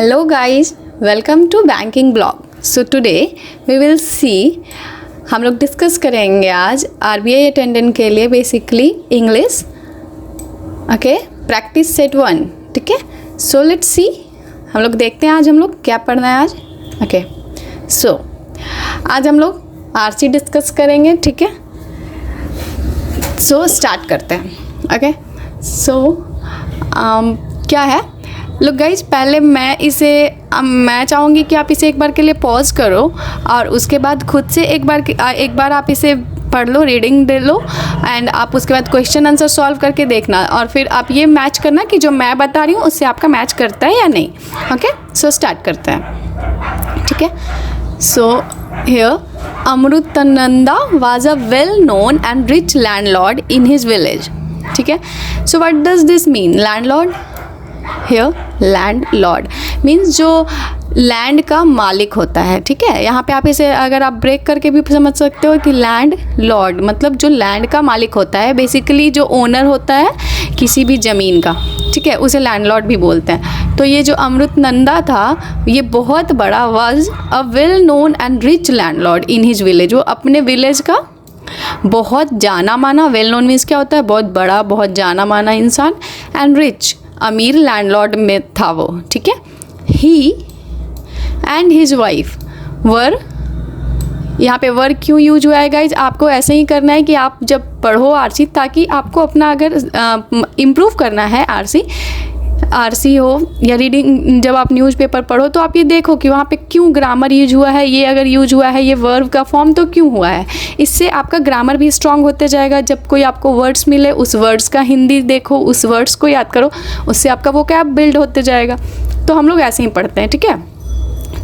Hello guys, welcome to banking blog. So today we will see हम लोग discuss करेंगे आज RBI अटेंडेंट के लिए basically English okay practice set 1 ठीक है. सो लेट्स सी हम लोग देखते हैं आज हम लोग क्या पढ़ना है आज. ओके सो आज हम लोग आरसी डिस्कस करेंगे ठीक है. सो स्टार्ट करते हैं. ओके सो क्या है लुक गाइज, पहले मैं चाहूँगी कि आप इसे एक बार के लिए पॉज करो और उसके बाद खुद से एक बार आप इसे पढ़ लो, रीडिंग दे लो एंड आप उसके बाद क्वेश्चन आंसर सॉल्व करके देखना और फिर आप ये मैच करना कि जो मैं बता रही हूँ उससे आपका मैच करता है या नहीं. ओके सो स्टार्ट करते हैं ठीक है. So here Amritananda was a well known and rich landlord in his village. ठीक है. So what does this mean landlord? Here landlord means जो लैंड का मालिक होता है. ठीक है. यहाँ पे आप इसे अगर आप ब्रेक करके भी समझ सकते हो कि लैंड लॉर्ड मतलब जो लैंड का मालिक होता है, बेसिकली जो ओनर होता है किसी भी ज़मीन का. ठीक है. उसे लैंडलॉर्ड भी बोलते हैं. तो ये जो अमृतानंदा था ये बहुत बड़ा was a well known and rich landlord in his village. वो अपने विलेज का बहुत जाना माना, वेल नोन मीन्स क्या होता है बहुत बड़ा, बहुत जाना माना इंसान, एंड रिच अमीर लैंडलॉर्ड में था वो. ठीक है. ही एंड हिज वाइफ वर, यहाँ पे वर क्यों यूज हुआ है गाइज, आपको ऐसे ही करना है कि आप जब पढ़ो आरसी, ताकि आपको अपना अगर इम्प्रूव करना है आरसी हो या रीडिंग, जब आप न्यूज़पेपर पढ़ो तो आप ये देखो कि वहाँ पे क्यों ग्रामर यूज हुआ है, ये अगर यूज हुआ है ये वर्ब का फॉर्म तो क्यों हुआ है. इससे आपका ग्रामर भी स्ट्रांग होते जाएगा. जब कोई आपको वर्ड्स मिले उस वर्ड्स का हिंदी देखो, उस वर्ड्स को याद करो, उससे आपका वोकैब बिल्ड होते जाएगा. तो हम लोग ऐसे ही पढ़ते हैं. ठीक है.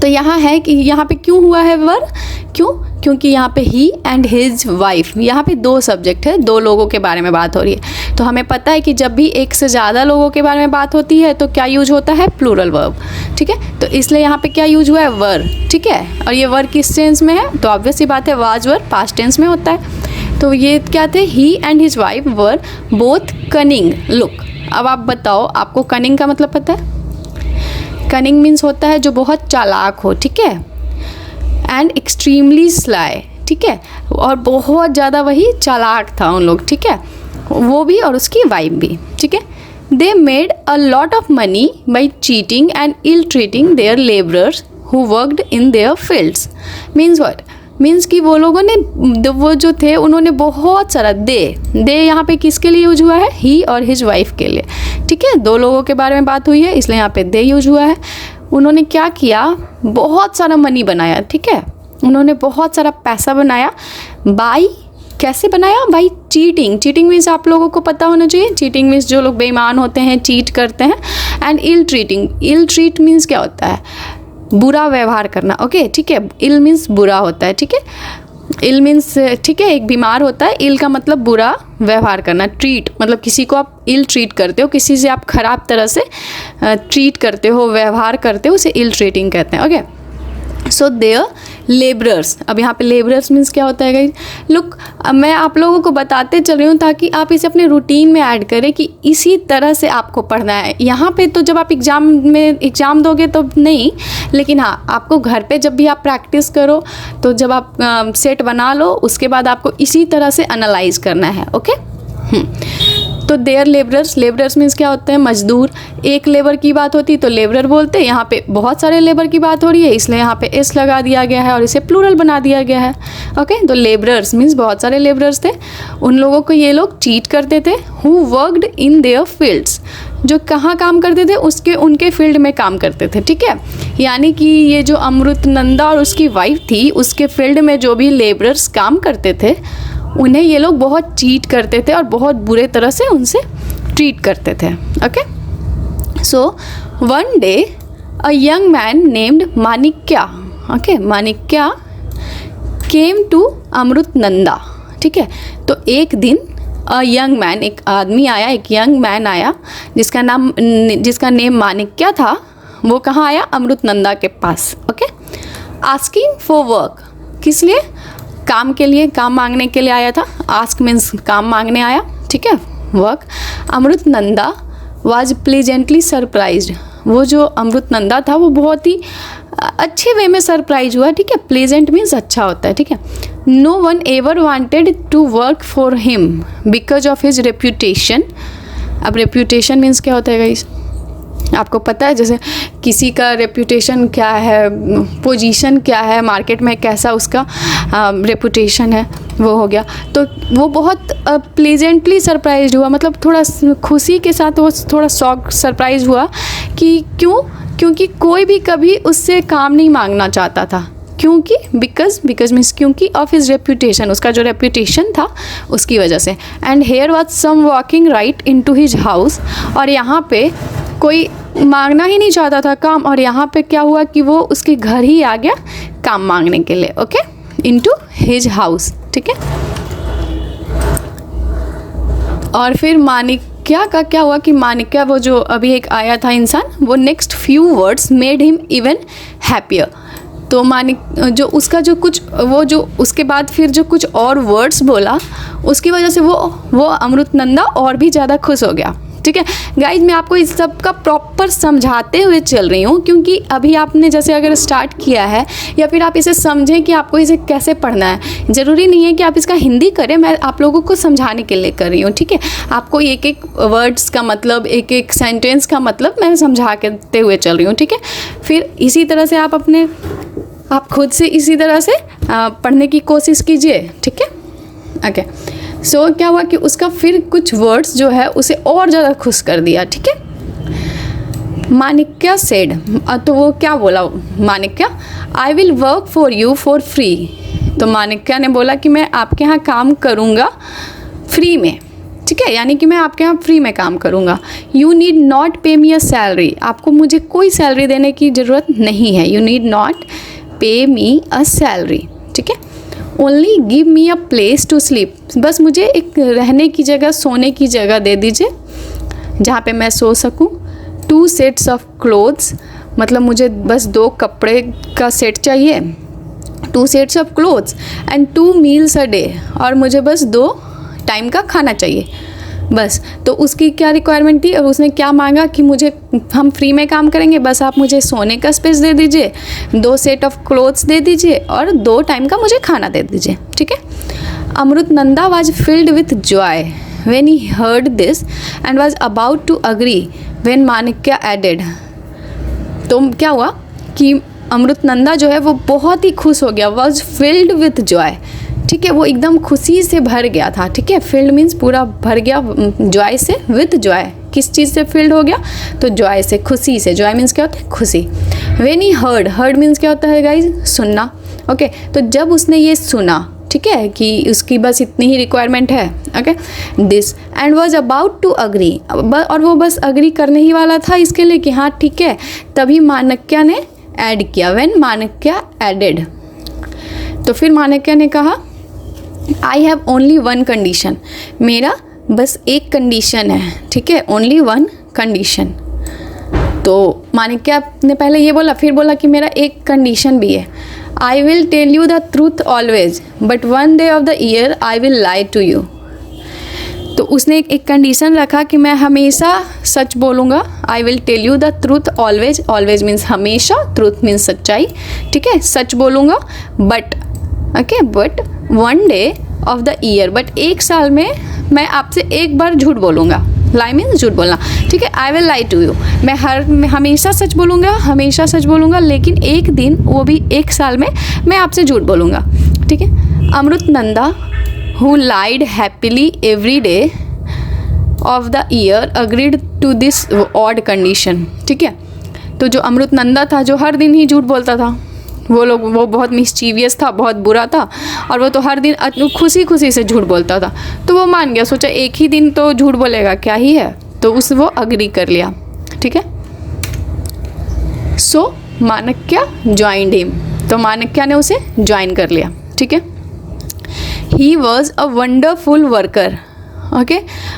तो यहाँ है कि यहाँ पे क्यों हुआ है वर, क्योंकि यहाँ पे ही एंड हिज वाइफ, यहाँ पे दो सब्जेक्ट है, दो लोगों के बारे में बात हो रही है. तो हमें पता है कि जब भी एक से ज़्यादा लोगों के बारे में बात होती है तो क्या यूज होता है, प्लूरल वर्ब. ठीक है. तो इसलिए यहाँ पे क्या यूज हुआ है, वर. ठीक है. और ये वर किस टेंस में है, तो ऑब्वियस सी बात है वाज वर पास्ट टेंस में होता है. तो ये क्या थे, he and his wife were both cunning. Look अब आप बताओ, आपको कनिंग का मतलब पता है? कनिंग मीन्स होता है जो बहुत चालाक हो. ठीक है. And extremely sly. ठीक है. और बहुत ज़्यादा वही चालाक था उन लोग. ठीक है. वो भी और उसकी वाइफ भी. ठीक है. They made a lot of money by cheating and ill treating their labourers who worked in their fields. Means what, means कि वो लोगों ने, वो जो थे उन्होंने बहुत सारा दे यहाँ पे किसके लिए यूज हुआ है, ही और हिज वाइफ के लिए. ठीक है. दो लोगों के बारे में बात हुई है इसलिए यहाँ पे दे यूज हुआ है. उन्होंने क्या किया, बहुत सारा मनी बनाया. ठीक है. उन्होंने बहुत सारा पैसा बनाया. बाई, कैसे बनाया, बाई चीटिंग. चीटिंग मीन्स आप लोगों को पता होना चाहिए. चीटिंग मीन्स जो लोग बेईमान होते हैं, चीट करते हैं. And ill treating, ill treat means क्या होता है, बुरा व्यवहार करना. ओके. ठीक है. इल मीन्स बुरा होता है. ठीक है. इल मीन्स ठीक है एक बीमार होता है, इल का मतलब बुरा व्यवहार करना. ट्रीट मतलब किसी को आप इल ट्रीट करते हो, किसी से आप ख़राब तरह से ट्रीट करते हो, व्यवहार करते हो, उसे इल ट्रीटिंग कहते हैं. ओके. So their labourers. अब यहाँ पे लेबरर्स मीन्स क्या होता है गाइस, लुक मैं आप लोगों को बताते चल रही हूँ ताकि आप इसे अपने रूटीन में ऐड करें कि इसी तरह से आपको पढ़ना है. यहाँ पे तो जब आप एग्ज़ाम दोगे तो नहीं, लेकिन हाँ आपको घर पे जब भी आप प्रैक्टिस करो तो जब आप सेट बना लो उसके बाद आपको इसी तरह से एनालाइज करना है. ओके. तो देयर लेबरर्स मीन्स क्या होते हैं, मजदूर. एक लेबर की बात होती तो लेबरर बोलते, यहाँ पे बहुत सारे लेबर की बात हो रही है इसलिए यहाँ पे एस लगा दिया गया है और इसे प्लूरल बना दिया गया है. ओके. तो लेबरर्स मीन्स बहुत सारे लेबरर्स थे. उन लोगों को ये लोग चीट करते थे. Who worked in their fields, जो कहाँ काम करते थे, उनके फील्ड में काम करते थे. ठीक है. यानी कि ये जो अमृतानंदा और उसकी वाइफ थी उसके फील्ड में जो भी लेबरर्स काम करते थे उन्हें ये लोग बहुत चीट करते थे और बहुत बुरे तरह से उनसे ट्रीट करते थे. Okay. So one day a young man named Manikya. Okay. Manikya came to Amritananda. ठीक है. तो एक दिन अ यंग मैन, एक आदमी आया, एक यंग मैन आया जिसका नेम माणिक्या था. वो कहाँ आया, अमृतानंदा के पास. ओके. आस्किंग फॉर वर्क, किस लिए, काम के लिए, काम मांगने के लिए आया था. आस्क मीन्स काम मांगने आया. ठीक है. वर्क. अमृतानंदा वाज प्लीजेंटली सरप्राइज्ड, वो जो अमृतनंदा था वो बहुत ही अच्छे वे में सरप्राइज हुआ, ठीक है। प्लेजेंट मीन्स अच्छा होता है, ठीक है। No one ever wanted to work for him because of his reputation. अब रेप्यूटेशन मीन्स क्या होता है गाइस, आपको पता है, जैसे किसी का रेप्यूटेशन क्या है, पोजीशन क्या है मार्केट में, कैसा उसका रेपुटेशन है, वो हो गया। तो वो बहुत प्लेजेंटली सरप्राइज हुआ, मतलब थोड़ा खुशी के साथ वो थोड़ा शॉक सरप्राइज हुआ कि क्योंकि कोई भी कभी उससे काम नहीं मांगना चाहता था। क्योंकि बिकॉज मीन्स क्योंकि ऑफ हिज रेप्यूटेशन, उसका जो रेप्यूटेशन था उसकी वजह से। And here was some walking right into his house, और यहाँ पे कोई मांगना ही नहीं चाहता था काम, और यहाँ पे क्या हुआ कि वो उसके घर ही आ गया काम मांगने के लिए, ओके, इनटू हिज हाउस, ठीक है। और फिर माणिक्या का क्या हुआ कि माणिक्या, वो जो अभी एक आया था इंसान, वो next few words made him even happier. तो जो उसका जो कुछ वो जो उसके बाद फिर जो कुछ और वर्ड्स बोला, उसकी वजह से वो अमृतनंदा और भी ज़्यादा खुश हो गया, ठीक है। गाइज मैं आपको इस सब का प्रॉपर समझाते हुए चल रही हूँ, क्योंकि अभी आपने जैसे अगर स्टार्ट किया है या फिर आप इसे समझें कि आपको इसे कैसे पढ़ना है, ज़रूरी नहीं है कि आप इसका हिंदी करें, मैं आप लोगों को समझाने के लिए कर रही हूँ, ठीक है। आपको एक एक वर्ड्स का मतलब, एक एक सेंटेंस का मतलब मैं समझाते हुए चल रही हूँ, ठीक है। फिर इसी तरह से आप खुद से इसी तरह से पढ़ने की कोशिश कीजिए, ठीक है, ओके। सो क्या हुआ कि उसका फिर कुछ वर्ड्स जो है उसे और ज़्यादा खुश कर दिया, ठीक है। माणिक्या सेड, तो वो क्या बोला Manikya, I will work for you for free. तो माणिक्या ने बोला कि मैं आपके यहाँ काम करूँगा फ्री में, ठीक है, यानी कि मैं आपके यहाँ फ्री में काम करूँगा। यू नीड नॉट पे मी अ सैलरी, आपको मुझे कोई सैलरी देने की ज़रूरत नहीं है। यू नीड नॉट पे मी अ सैलरी, ठीक है। Only give me a place to sleep, बस मुझे एक रहने की जगह, सोने की जगह दे दीजिए जहाँ पे मैं सो सकूँ। 2 सेट्स ऑफ क्लोथ्स, मतलब मुझे बस 2 कपड़े का सेट चाहिए, 2 sets of clothes and 2 meals a day, और मुझे बस 2 टाइम का खाना चाहिए बस। तो उसकी क्या रिक्वायरमेंट थी, और उसने क्या मांगा कि हम फ्री में काम करेंगे, बस आप मुझे सोने का स्पेस दे दीजिए, 2 सेट ऑफ क्लोथ्स दे दीजिए और 2 टाइम का मुझे खाना दे दीजिए, ठीक है। Amritananda was filled with joy when he heard this and was about to agree when Manikya added. तो क्या हुआ कि अमृतनंदा जो है वो बहुत ही खुश हो गया, वाज फिल्ड विथ जॉय, ठीक है, वो एकदम खुशी से भर गया था, ठीक है। फिल्ड मीन्स पूरा भर गया, जॉय से, विथ जॉय, किस चीज़ से फिल्ड हो गया, तो जॉय से, खुशी से। जॉय मीन्स क्या होता है, खुशी। व्हेन ही हर्ड मीन्स क्या होता है गाइज, सुनना, ओके। तो जब उसने ये सुना, ठीक है, कि उसकी बस इतनी ही रिक्वायरमेंट है, okay, this and was about to agree, और वो बस अग्री करने ही वाला था इसके लिए कि हाँ ठीक है, तभी माणिक्या ने ऐड किया, व्हेन माणिक्या एडेड। तो फिर माणिक्या ने कहा आई हैव ओनली 1 कंडीशन, मेरा बस एक कंडीशन है, ठीक है, ओनली 1 कंडीशन। तो माणिक्या ने पहले ये बोला, फिर बोला कि मेरा एक कंडीशन भी है, I will tell you the truth always but 1 day of the year I will lie to you. तो उसने एक कंडीशन रखा कि मैं हमेशा सच बोलूँगा, I will tell you the truth always, always means हमेशा, ट्रूथ मीन्स सच्चाई, ठीक है, सच बोलूँगा, but okay, but 1 day of the year, but एक साल में मैं आपसे एक बार झूठ बोलूँगा, लाई मीन्स झूठ बोलना, ठीक है, I will lie to you, मैं हमेशा सच बोलूँगा, लेकिन एक दिन, वो भी एक साल में, मैं आपसे झूठ बोलूँगा, ठीक है। अमृतनंदा who lied happily every day of the year agreed to this odd condition, ठीक है। तो जो अमृतनंदा था, जो हर दिन ही झूठ बोलता था, वो बहुत मिस्चीवियस था, बहुत बुरा था, और वो तो हर दिन खुशी से झूठ बोलता था, तो वो मान गया, सोचा एक ही दिन तो झूठ बोलेगा, क्या ही है, तो वो अग्री कर लिया, ठीक है। सो माणिक्या ज्वाइंड हिम, तो माणिक्या ने उसे ज्वाइन कर लिया, ठीक है। He was a wonderful worker, okay,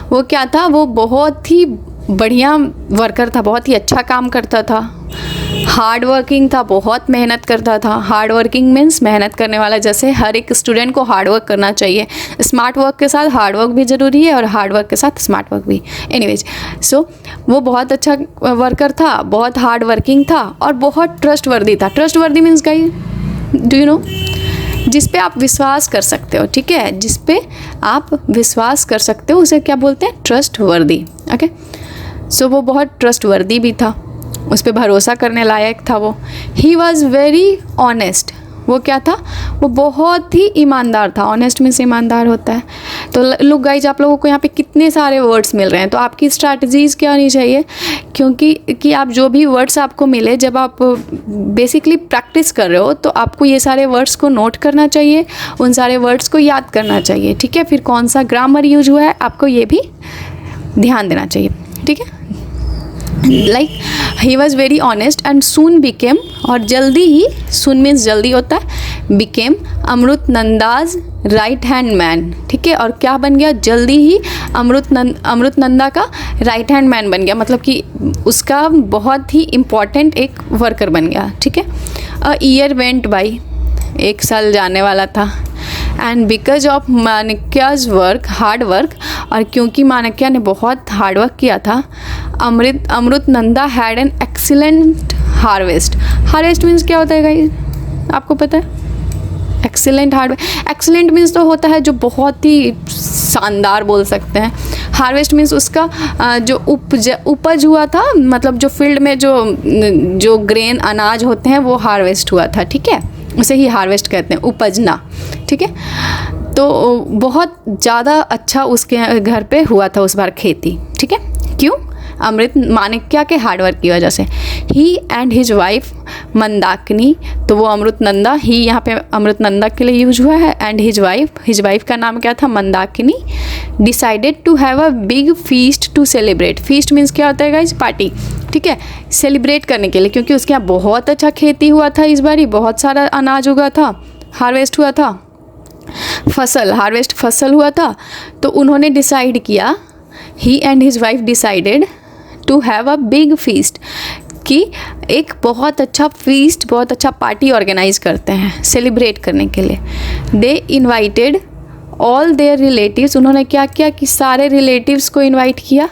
वो क्या था, वो बहुत ही बढ़िया वर्कर था, बहुत ही अच्छा काम करता था, हार्ड वर्किंग था, बहुत मेहनत करता था। हार्ड वर्किंग मीन्स मेहनत करने वाला, जैसे हर एक स्टूडेंट को हार्ड वर्क करना चाहिए। स्मार्ट वर्क के साथ हार्ड वर्क भी ज़रूरी है और हार्ड वर्क के साथ स्मार्ट वर्क भी। एनीवेज, सो वो बहुत अच्छा वर्कर था, बहुत हार्ड वर्किंग था और बहुत ट्रस्टवर्दी था। Trustworthy means guys, do you know, जिस पे आप विश्वास कर सकते हो, ठीक है, जिस पे आप विश्वास कर सकते हो उसे क्या बोलते हैं, ट्रस्टवर्दी। ओके, सो वो बहुत ट्रस्टवर्दी भी था, उस पर भरोसा करने लायक था वो। ही वॉज़ वेरी ऑनेस्ट, वो क्या था, वो बहुत ही ईमानदार था। ऑनेस्ट मीन्स ईमानदार होता है। तो लुक गाइज, आप लोगों को यहाँ पे कितने सारे वर्ड्स मिल रहे हैं, तो आपकी स्ट्रैटेजीज़ क्या होनी चाहिए, क्योंकि कि आप जो भी वर्ड्स आपको मिले, जब आप बेसिकली प्रैक्टिस कर रहे हो तो आपको ये सारे वर्ड्स को नोट करना चाहिए, उन सारे वर्ड्स को याद करना चाहिए, ठीक है। फिर कौन सा ग्रामर यूज हुआ है आपको ये भी ध्यान देना चाहिए, ठीक है। Like he was very honest and soon became, और जल्दी ही, सून मीन्स जल्दी होता है, बिकेम अमृत नंदाज राइट हैंड मैन, ठीक है। और क्या बन गया, जल्दी ही अमृत नंदा का राइट हैंड मैन बन गया, मतलब कि उसका बहुत ही इम्पॉर्टेंट एक वर्कर बन गया, ठीक है। अ ईयर वेंट बाई, एक साल जाने वाला था। And because of Manikya's work, hard work, और क्योंकि माणिक्या ने बहुत हार्ड वर्क किया था, Amritananda had an excellent harvest. Harvest means क्या होता है गाइस, आपको पता है, एक्सीलेंट हार्वेस्ट। एक्सीलेंट मीन्स तो होता है जो बहुत ही शानदार बोल सकते हैं। हार्वेस्ट मीन्स उसका जो उपज हुआ था, मतलब जो फील्ड में जो ग्रेन अनाज होते हैं वो हार्वेस्ट हुआ था, ठीक है, उसे ही हार्वेस्ट कहते हैं, उपजना, ठीक है। तो बहुत ज़्यादा अच्छा उसके घर पे हुआ था उस बार खेती, ठीक है। क्यों, अमृत माणिक्या के हार्डवर्क की वजह से। ही एंड हिज वाइफ मंदाकिनी, तो वो अमृत नंदा, ही यहाँ पे अमृत नंदा के लिए यूज हुआ है, एंड हिज वाइफ का नाम क्या था, Mandakini, decided to have a big feast to celebrate. Feast means क्या होता है गाइज, पार्टी, ठीक है, सेलिब्रेट करने के लिए, क्योंकि उसके यहाँ बहुत अच्छा खेती हुआ था इस बार ही, बहुत सारा अनाज उगा था, हार्वेस्ट हुआ था, फसल हुआ था। तो उन्होंने डिसाइड किया, he and his wife decided to have a big feast, कि एक बहुत अच्छा फीस्ट, बहुत अच्छा पार्टी ऑर्गेनाइज करते हैं सेलिब्रेट करने के लिए। दे इन्वाइटेड ऑल देयर रिलेटिव्स, उन्होंने क्या किया कि सारे रिलेटिव्स को इन्वाइट किया,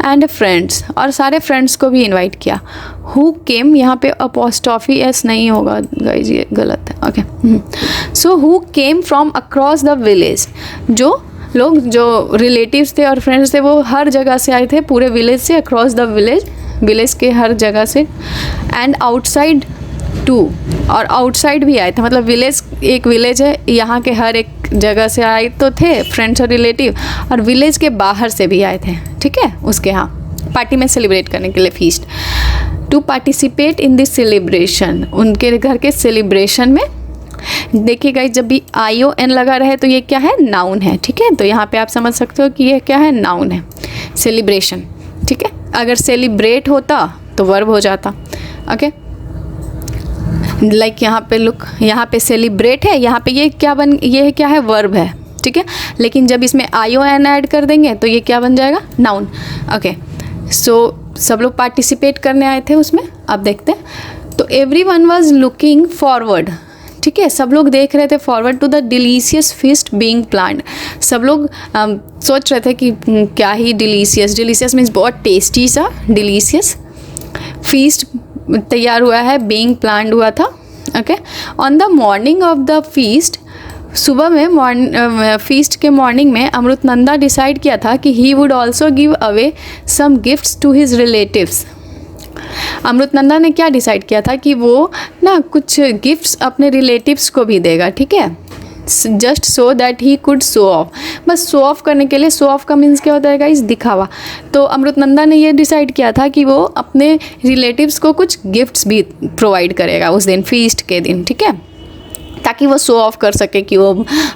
एंड फ्रेंड्स, और सारे फ्रेंड्स को भी इनवाइट किया। हु केम, यहाँ पे अपॉस्ट्रॉफी एस नहीं होगा गाइज, ये गलत है, okay. So who came from across the village, जो लोग, जो रिलेटिव्स थे और फ्रेंड्स थे, वो हर जगह से आए थे, पूरे विलेज से, अक्रॉस द विलेज के हर जगह से। एंड आउटसाइड टू, और आउटसाइड भी आए थे, मतलब विलेज, एक विलेज है, यहाँ के हर एक जगह से आए तो थे फ्रेंड्स और रिलेटिव, और विलेज के बाहर से भी आए थे, ठीक है, उसके यहाँ पार्टी में सेलिब्रेट करने के लिए, feast. To participate in this celebration, उनके घर के सेलिब्रेशन में। देखिएगा जब भी ION लगा रहे तो ये क्या है, नाउन है, ठीक है। तो यहाँ पे आप समझ सकते हो कि ये क्या है, नाउन है, सेलिब्रेशन, ठीक है। अगर सेलिब्रेट होता तो वर्ब हो जाता, ओके। लाइक यहाँ पे लुक, यहाँ पे सेलिब्रेट है, यहाँ पे ये क्या है, वर्ब है, ठीक है। लेकिन जब इसमें ION ऐड कर देंगे तो ये क्या बन जाएगा, नाउन, ओके। सो सब लोग पार्टिसिपेट करने आए थे उसमें, अब देखते हैं। तो एवरीवन वाज लुकिंग फॉरवर्ड, ठीक है, सब लोग देख रहे थे forward to the delicious feast being planned. सब लोग सोच रहे थे कि क्या ही डिलीशियस मीन्स बहुत टेस्टी सा, डिलीशियस फीस्ट तैयार हुआ है, बीइंग प्लान्ड हुआ था, okay. On the morning of the feast, सुबह में फीस्ट के मॉर्निंग में अमृत नंदा डिसाइड किया था कि he would also give away some gifts to his relatives. Amritananda ने क्या डिसाइड किया था कि वो ना कुछ गिफ्ट्स अपने रिलेटिव्स को भी देगा, ठीक है, just so that he could show off, बस शो ऑफ करने के लिए। शो ऑफ का मीन्स क्या होता है गाइस, दिखावा। तो अमृत नंदा ने ये डिसाइड किया था कि वो अपने रिलेटिव्स को कुछ गिफ्ट्स भी प्रोवाइड करेगा उस दिन, फीस्ट के दिन, ठीक है, ताकि वो शो ऑफ कर सके कि वो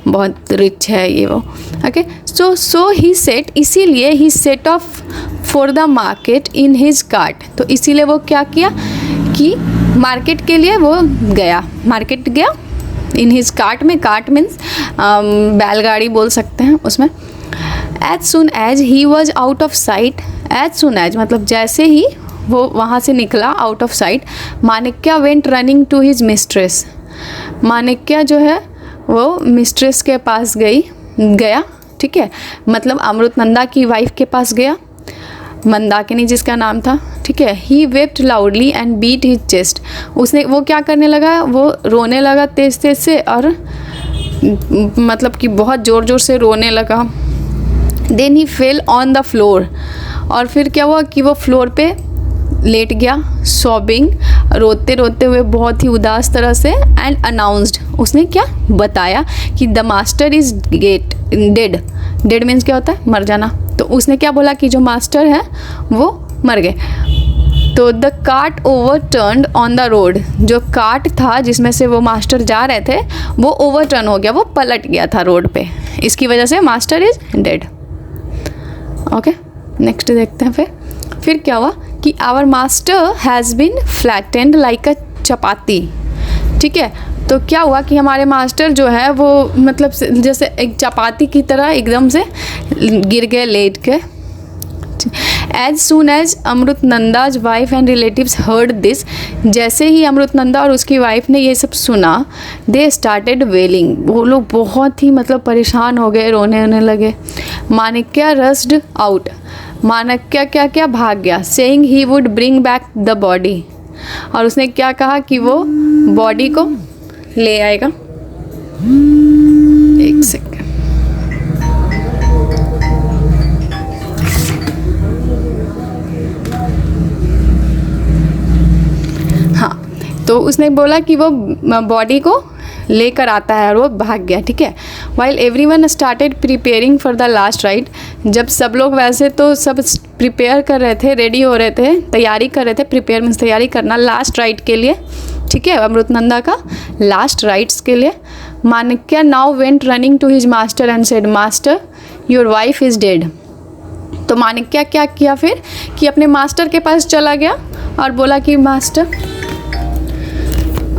बहुत रिच है, ये वो, ओके। सो ही सेट, इसीलिए he set off for the market in his cart, तो इसीलिए वो क्या किया कि मार्केट के लिए वो गया, मार्केट गया इन हिज कार्ट में, कार्ट मीन्स बैलगाड़ी बोल सकते हैं उसमें। As soon as he was out of sight, as soon as मतलब जैसे ही वो वहाँ से निकला out of sight. Manikya went running to his mistress. Manikya जो है वो मिस्ट्रेस के पास गया, ठीक है, मतलब अमृतनंदा की वाइफ के पास गया, मंदाकिनी जिसका नाम था, ठीक है। He wept loudly and beat his chest. उसने वो क्या करने लगा, वो रोने लगा तेज तेज से, और मतलब कि बहुत ज़ोर ज़ोर से रोने लगा। Then he fell on the floor, और फिर क्या हुआ कि वो फ्लोर पे लेट गया, सॉबिंग, रोते रोते हुए बहुत ही उदास तरह से। एंड अनाउंस्ड, उसने क्या बताया कि the master is dead. Dead means क्या होता है, मर जाना। तो उसने क्या बोला कि जो मास्टर है वो मर गए। तो the cart ओवरटर्न्ड on the road, जो कार्ट था जिसमें से वो मास्टर जा रहे थे वो ओवरटर्न हो गया, वो पलट गया था रोड पे, इसकी वजह से master is dead. Okay, next देखते हैं। फिर क्या हुआ कि our master has been flattened like a chapati, ठीक है। तो क्या हुआ कि हमारे मास्टर जो है वो मतलब जैसे एक चपाती की तरह एकदम से गिर गए, लेट के। As soon as Amritananda's wife and relatives heard this, जैसे ही अमृतनंदा और उसकी वाइफ ने ये सब सुना, दे स्टार्टेड वेलिंग, वो लोग बहुत ही मतलब परेशान हो गए, रोने लगे। माणिक्य रस्ड आउट, माणिक्य क्या भाग गया। Saying he would bring back the body, और उसने क्या कहा कि वो बॉडी को ले आएगा। एक सेकेंड, हाँ, तो उसने बोला कि वो बॉडी को लेकर आता है, और वो भाग गया, ठीक है। While everyone started preparing for the last right, जब सब लोग वैसे तो सब प्रिपेयर कर रहे थे, रेडी हो रहे थे, तैयारी कर रहे थे, प्रिपेयर मीन्स तैयारी करना लास्ट राइट के लिए, ठीक है, अमृतनंदा का लास्ट राइट्स के लिए। Manikya now went running to his master and said, master your wife is dead. तो माणिक्य क्या किया फिर कि अपने मास्टर के पास चला गया और बोला कि मास्टर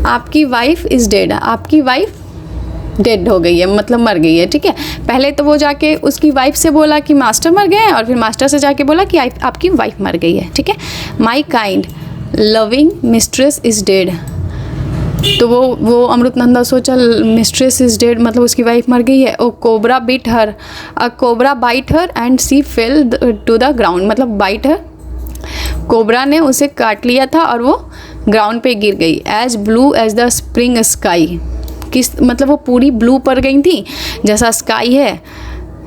आपकी वाइफ इज़ डेड, आपकी वाइफ डेड हो गई है, मतलब मर गई है, ठीक है। पहले तो वो जाके उसकी वाइफ से बोला कि मास्टर मर गए हैं, और फिर मास्टर से जाके बोला कि आपकी वाइफ मर गई है, ठीक है। My kind loving mistress is dead. तो वो अमृतनंदा सोचा मिस्ट्रेस इज़ डेड मतलब उसकी वाइफ मर गई है। A cobra bit her, a cobra bite her and she fell to the ground, मतलब बाइट हर, कोबरा ने उसे काट लिया था और वो ग्राउंड पे गिर गई। As blue as the spring sky, किस मतलब वो पूरी ब्लू पड़ गई थी, जैसा स्काई है,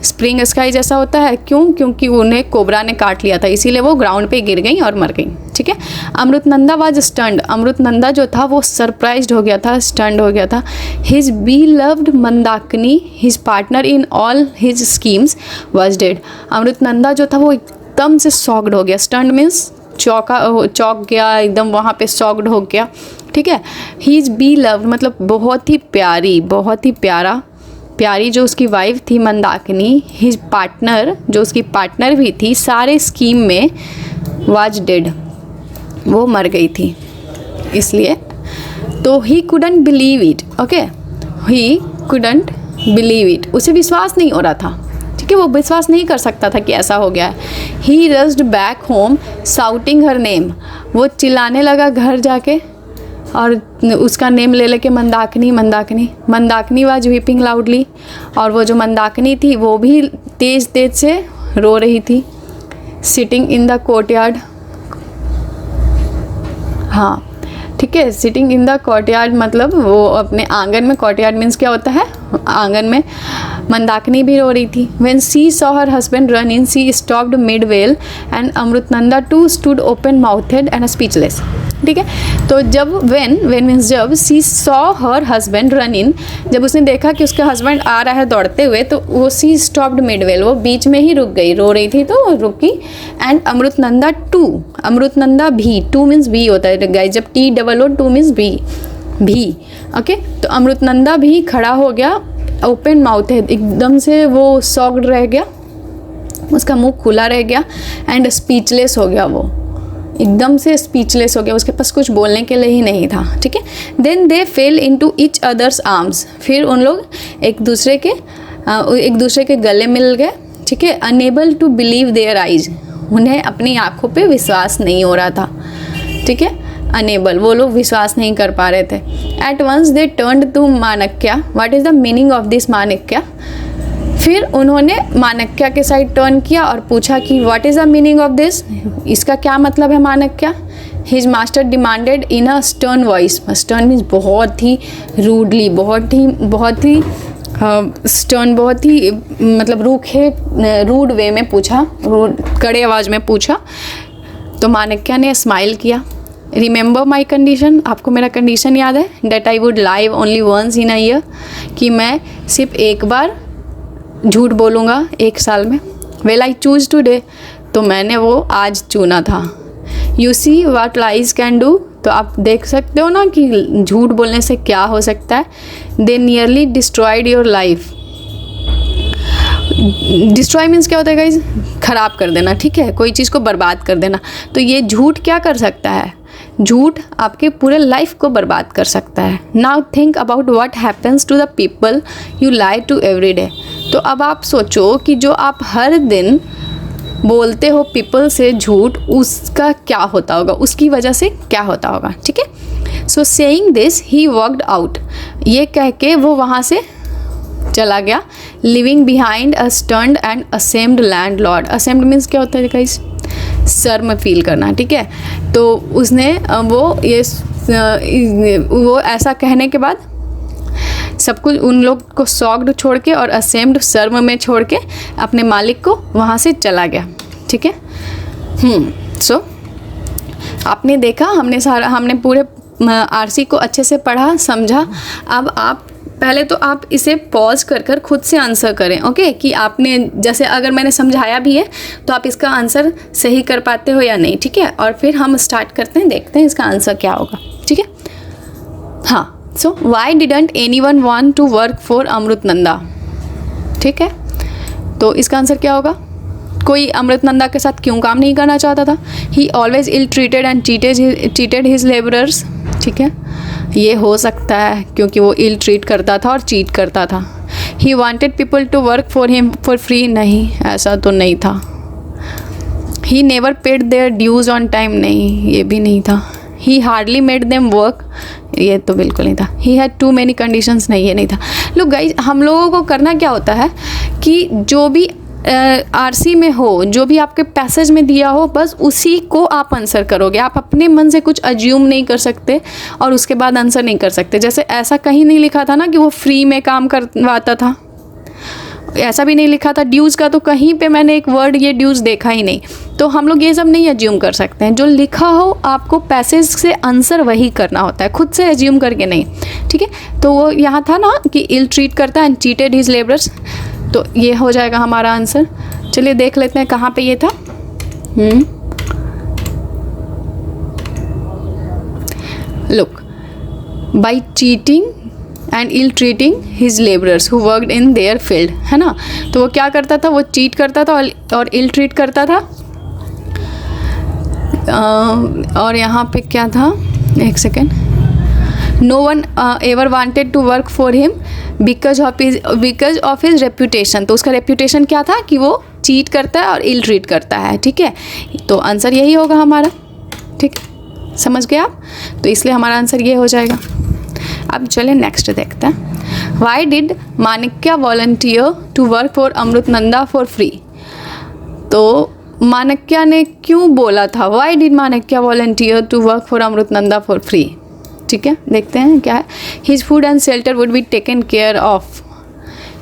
स्प्रिंग स्काई जैसा होता है। क्यों? क्योंकि उन्हें कोबरा ने काट लिया था, इसीलिए वो ग्राउंड पे गिर गई और मर गई, ठीक है। अमृतनंदा वाज स्टन्ड, अमृतनंदा जो था वो सरप्राइज्ड हो गया था, स्टन्ड हो गया था। His beloved Mandakini his partner in all his schemes was dead. Amritananda जो था वो एकदम से शॉक्ड हो गया, स्टन्ड मीन्स चौंक गया, एकदम वहाँ पे शॉक्ड हो गया, ठीक है। हिज बी लव्ड मतलब बहुत ही प्यारी, बहुत ही प्यारी जो उसकी वाइफ थी मंदाकिनी, हिज पार्टनर जो उसकी पार्टनर भी थी सारे स्कीम में, वाज डेड वो मर गई थी, इसलिए तो he couldn't believe it, okay, he couldn't believe it, उसे विश्वास नहीं हो रहा था, ठीक है, वो विश्वास नहीं कर सकता था कि ऐसा हो गया है। He rushed back home shouting her name, वो चिल्लाने लगा घर जाके और उसका नेम ले लेके Mandakini Mandakini. Mandakini was weeping loudly, और वो जो मंदाकिनी थी वो भी तेज़ तेज़ से रो रही थी। सिटिंग इन द कोर्टयार्ड, हाँ ठीक है, सिटिंग इन द कोर्टयार्ड मतलब वो अपने आंगन में, कोर्टयार्ड मीन्स क्या होता है, आंगन में मंदाकिनी भी रो रही थी। When she saw her husband run in she stopped mid wail and Amritananda too stood open mouthed and speechless, ठीक है। तो जब व्हेन मीन्स जब she saw her husband run in, जब उसने देखा कि उसका हस्बैंड आ रहा है दौड़ते हुए, तो वो सी स्टॉप्ड मिड वेल, वो बीच में ही रुक गई, रो रही थी तो रुकी। एंड अमृतनंदा टू, अमृतनंदा भी, टू मीन्स भी होता है गाइस, जब T double O too means भी, ओके। तो अमृतनंदा भी खड़ा हो गया, ओपन माउथ है, एकदम से वो शॉक्ड रह गया, उसका मुंह खुला रह गया, एंड स्पीचलेस हो गया, वो एकदम से स्पीचलेस हो गया, उसके पास कुछ बोलने के लिए ही नहीं था, ठीक है। Then they fell into each other's arms, फिर उन लोग एक दूसरे के गले मिल गए, ठीक है। Unable to believe their eyes, उन्हें अपनी आंखों पे विश्वास नहीं हो रहा था, ठीक है, अनेबल, वो लोग विश्वास नहीं कर पा रहे थे। At once they turned to Manikya, what is the meaning of this Manikya. फिर उन्होंने माणक्य के साइड टर्न किया और पूछा कि what is the meaning of this, इसका क्या मतलब है Manikya. His master demanded in a stern voice, stern means बहुत ही रूडली, बहुत ही स्टर्न, बहुत ही मतलब रूखे, रूड वे में पूछा, कड़े आवाज़ में पूछा। तो माणक्य ने स्माइल किया। रिमेंबर माई कंडीशन, आपको मेरा कंडीशन याद है, that I would live only once in a year, कि मैं सिर्फ एक बार झूठ बोलूँगा एक साल में। वेल आई चूज टूडे, तो मैंने वो आज चुना था। You see what lies can do, तो आप देख सकते हो ना कि झूठ बोलने से क्या हो सकता है। They nearly destroyed your life. Destroy means क्या होता है गाइज, ख़राब कर देना, ठीक है, कोई चीज़ को बर्बाद कर देना। तो ये झूठ क्या कर सकता है, झूठ आपके पूरे लाइफ को बर्बाद कर सकता है। Now think about what happens to the people you lie to every day. तो अब आप सोचो कि जो आप हर दिन बोलते हो पीपल से झूठ, उसका क्या होता होगा, उसकी वजह से क्या होता होगा, ठीक है। So saying this he walked out, ये कह के वो वहाँ से चला गया। Leaving behind a stunned and ashamed landlord. Ashamed means क्या होता है गाइस, शर्म फील करना, ठीक है। तो उसने वो ऐसा कहने के बाद सब कुछ उन लोग को शॉक्ड छोड़ के और असेम्ड, शर्म में छोड़ के अपने मालिक को वहाँ से चला गया, ठीक है। सो आपने देखा, हमने पूरे आरसी को अच्छे से पढ़ा, समझा। अब आप पहले तो आप इसे पॉज कर खुद से आंसर करें, ओके, कि आपने जैसे अगर मैंने समझाया भी है तो आप इसका आंसर सही कर पाते हो या नहीं, ठीक है। और फिर हम स्टार्ट करते हैं, देखते हैं इसका आंसर क्या होगा, ठीक है। हाँ, so why didn't anyone want to work for Amritananda, ठीक है। तो इसका आंसर क्या होगा, कोई अमृतनंदा के साथ क्यों काम नहीं करना चाहता था। He always ill treated and cheated his labourers, ठीक है, ये हो सकता है क्योंकि वो इल ट्रीट करता था और चीट करता था। He wanted people to work for him for free, नहीं, ऐसा तो नहीं था। He never paid their dues on time, नहीं, ये भी नहीं था। He hardly made them work, ये तो बिल्कुल नहीं था। He had too many conditions, नहीं, ये नहीं था। लोग गाइज, हम लोगों को करना क्या होता है कि जो भी आरसी में हो, जो भी आपके पैसेज में दिया हो, बस उसी को आप आंसर करोगे। आप अपने मन से कुछ अज्यूम नहीं कर सकते और उसके बाद आंसर नहीं कर सकते। जैसे ऐसा कहीं नहीं लिखा था ना कि वो फ्री में काम करवाता था, ऐसा भी नहीं लिखा था। ड्यूज़ का तो कहीं पे मैंने एक वर्ड ये ड्यूज़ देखा ही नहीं। तो हम लोग ये सब नहीं अज्यूम कर सकते हैं। जो लिखा हो आपको पैसेज से आंसर वही करना होता है, खुद से अज्यूम करके नहीं, ठीक है। तो वो यहाँ था ना कि इल ट्रीट करता एंड चीटेड हिज लेबरर्स, तो ये हो जाएगा हमारा आंसर। चलिए देख लेते हैं कहाँ पे ये था। Look, by cheating and ill treating his labourers who worked in their field, है ना। तो वो क्या करता था, वो चीट करता था और इल ट्रीट करता था। और यहाँ पे क्या था, एक second, no one ever wanted to work for him because of his reputation. तो उसका रेप्यूटेशन क्या था कि वो चीट करता है और इल ट्रीट करता है, ठीक है। तो आंसर यही होगा हमारा, ठीक है, समझ गए आप। तो इसलिए हमारा आंसर ये हो जाएगा। अब चलें नेक्स्ट देखते हैं। Why did Manikya volunteer to work for Amritananda for free. तो माणिक्य ने क्यों बोला था, why did Manikya volunteer to work for Amritananda for free, ठीक है, देखते हैं क्या है। His food and shelter would be taken care of.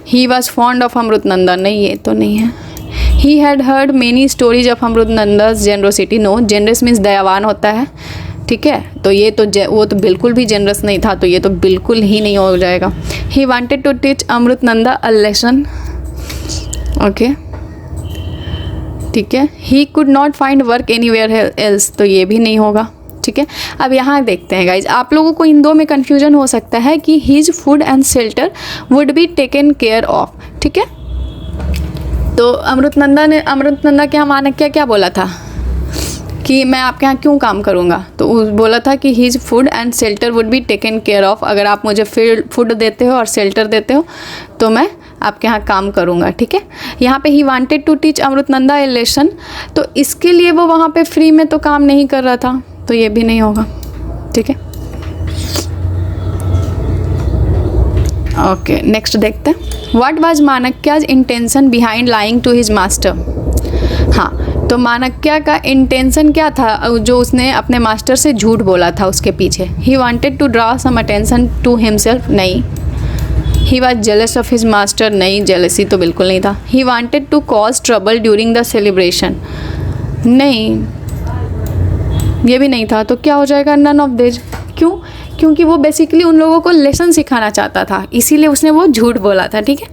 He was fond of Amritananda, नहीं, ये तो नहीं है। He had heard many stories of Amritananda's generosity, no, generous means दयावान होता है, ठीक है। तो ये तो वो तो बिल्कुल भी जेनरस नहीं था, तो ये तो बिल्कुल ही नहीं हो जाएगा। He wanted to teach Amritananda a lesson, okay, ठीक है। He could not find work anywhere else, तो ये भी नहीं होगा, ठीक है। अब यहाँ देखते हैं गाइज, आप लोगों को इन दो में कन्फ्यूजन हो सकता है कि his food and shelter would be taken care of, ठीक है। तो अमृतनंदा के यहाँ माणिक्य क्या बोला था कि मैं आपके यहाँ क्यों काम करूँगा। तो बोला था कि his food and shelter would be taken care of, अगर आप मुझे फूड देते हो और शेल्टर देते हो तो मैं आपके यहाँ काम करूँगा, ठीक है। यहाँ पे he wanted to teach Amritananda a lesson, तो इसके लिए वो वहाँ पे फ्री में तो काम नहीं कर रहा था, तो ये भी नहीं होगा, ठीक है। ओके, नेक्स्ट देखते हैं। What was Manikya's intention behind lying to his master. हाँ, तो माणक्या का इंटेंशन क्या था जो उसने अपने मास्टर से झूठ बोला था उसके पीछे। He wanted to draw some attention to himself, नहीं। He was jealous of his master, नहीं, जेलसी तो बिल्कुल नहीं था। He wanted to cause trouble during the celebration, नहीं, ये भी नहीं था। तो क्या हो जाएगा, नन ऑफ दिस। क्यों? क्योंकि वो बेसिकली उन लोगों को लेसन सिखाना चाहता था, इसीलिए उसने वो झूठ बोला था, ठीक है।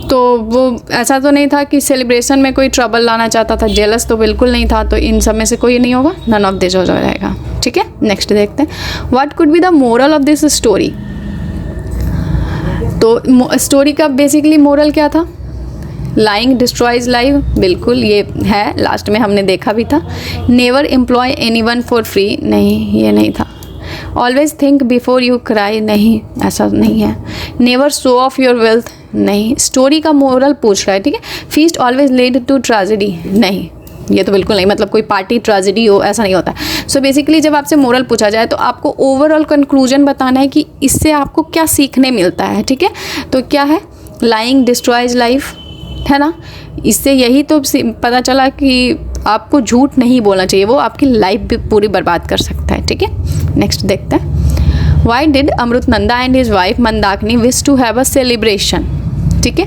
तो वो ऐसा तो नहीं था कि सेलिब्रेशन में कोई ट्रबल लाना चाहता था, जेलस तो बिल्कुल नहीं था, तो इन सब में से कोई नहीं होगा, नन ऑफ दिस हो जाएगा, ठीक है। नेक्स्ट देखते हैं। What could be the moral of this story. तो स्टोरी का बेसिकली मोरल क्या था, लाइंग डिस्ट्रॉयज लाइफ, बिल्कुल ये है, लास्ट में हमने देखा भी था। Never employ anyone for free, नहीं, ये नहीं था। Always think before you cry, नहीं, ऐसा नहीं है। Never show off your wealth, नहीं। स्टोरी का मोरल पूछ रहा है, ठीक है। Feast always led to tragedy, नहीं, ये तो बिल्कुल नहीं, मतलब कोई पार्टी ट्रेजेडी हो, ऐसा नहीं होता। सो बेसिकली जब आपसे मोरल पूछा जाए तो आपको ओवरऑल कंक्लूजन बताना है कि इससे आपको क्या सीखने मिलता है, ठीक है। तो क्या है, लाइंग डिस्ट्रॉयज लाइफ, है ना। इससे यही तो पता चला कि आपको झूठ नहीं बोलना चाहिए, वो आपकी लाइफ भी पूरी बर्बाद कर सकता है, ठीक है। नेक्स्ट देखते हैं। Why did Amritananda and his wife Mandakini wish to have a celebration, ठीक है।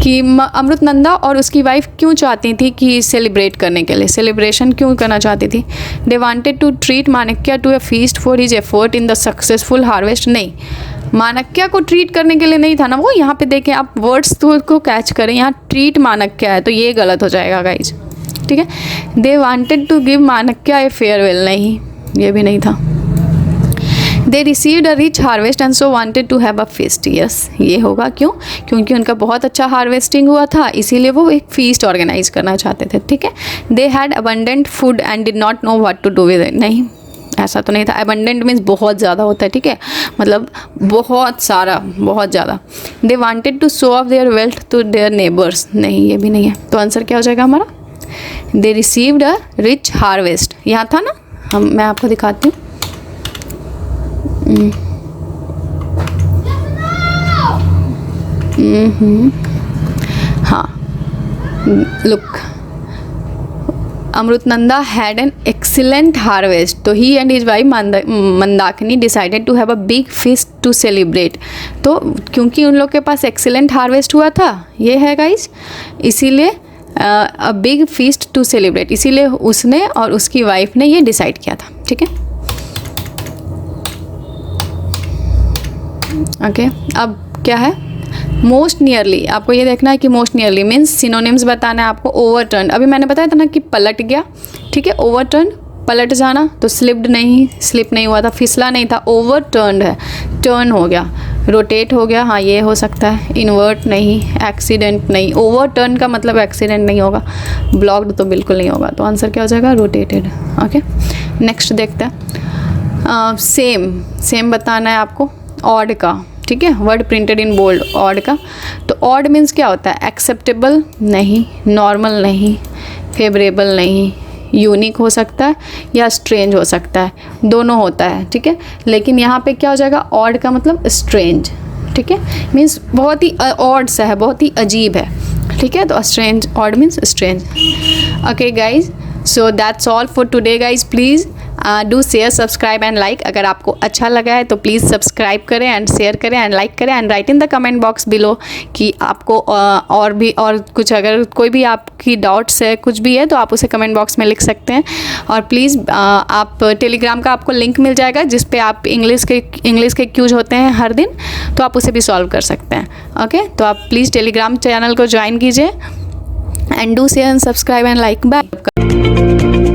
कि अमृतनंदा और उसकी वाइफ क्यों चाहती थी कि सेलिब्रेट करने के लिए, सेलिब्रेशन क्यों करना चाहती थी। They wanted to treat Manikya to a feast for his effort in the successful harvest, नहीं, माणक्या को ट्रीट करने के लिए नहीं था ना वो। यहाँ पे देखें आप, वर्ड्स तो को कैच करें, यहाँ ट्रीट माणक्या है तो ये गलत हो जाएगा गाइज, ठीक है। They wanted to give Manikya a farewell, नहीं, ये भी नहीं था। They received a rich harvest and so wanted to have a feast, yes, ये होगा। क्यों? क्योंकि उनका बहुत अच्छा हार्वेस्टिंग हुआ था, इसीलिए वो एक फीस्ट ऑर्गेनाइज करना चाहते थे, ठीक है। They had abundant food and did not know what to do with it, नहीं, ऐसा तो नहीं था। अबंडेंट मीन्स बहुत ज़्यादा होता है, ठीक है, मतलब बहुत सारा, बहुत ज़्यादा। They wanted to show off their wealth to their neighbours, नहीं, ये भी नहीं है। तो आंसर क्या हो जाएगा हमारा, they received a rich harvest, यहाँ था ना, मैं आपको दिखाती हूँ। हाँ, look, Amritananda had an excellent harvest, तो he and his wife Mandakini decided to have a big feast to celebrate. तो क्योंकि उन लोग के पास एक्सीलेंट हार्वेस्ट हुआ था, ये है गाइज, इसीलिए a big feast to celebrate, इसीलिए उसने और उसकी वाइफ ने ये डिसाइड किया था, ठीक है। ओके, अब क्या है, मोस्ट नियरली, आपको ये देखना है कि मोस्ट नियरली मीन्स सिनोनिम्स बताना है आपको। ओवरटर्न, अभी मैंने बताया था ना कि पलट गया, ठीक है। ओवरटर्न, पलट जाना, तो स्लिप्ड नहीं, स्लिप नहीं हुआ था, फिसला नहीं था, ओवरटर्न्ड है, टर्न हो गया। रोटेट हो गया, हाँ ये हो सकता है। इन्वर्ट नहीं, एक्सीडेंट नहीं, ओवरटर्न का मतलब एक्सीडेंट नहीं होगा। ब्लॉक्ड तो बिल्कुल नहीं होगा, तो आंसर क्या हो जाएगा, रोटेटेड। ओके, नेक्स्ट देखते हैं। सेम बताना है आपको, ऑड का, ठीक है, word printed in bold, odd का। तो ऑड मीन्स क्या होता है, एक्सेप्टेबल नहीं, नॉर्मल नहीं, फेवरेबल नहीं, यूनिक हो सकता है या स्ट्रेंज हो सकता है, दोनों होता है, ठीक है। लेकिन यहाँ पे क्या हो जाएगा, ऑड का मतलब स्ट्रेंज, ठीक है, मीन्स बहुत ही ऑड सा है, बहुत ही अजीब है, ठीक है। तो strange, odd means strange. Okay guys, so that's all for today guys. Please do share, subscribe and like. अगर आपको अच्छा लगा है तो प्लीज़ सब्सक्राइब करें एंड शेयर करें एंड लाइक करें and right in the comment box below कि आपको और भी और कुछ, अगर कोई भी आपकी डाउट्स है, कुछ भी है, तो आप उसे कमेंट बॉक्स में लिख सकते हैं। और प्लीज़ आप टेलीग्राम का आपको लिंक मिल जाएगा जिस पे आप इंग्लिश के क्यूज होते हैं हर दिन, तो आप उसे भी सॉल्व कर सकते हैं। ओके, तो आप प्लीज़ टेलीग्राम चैनल को ज्वाइन कीजिए and do share and subscribe and like. Bye.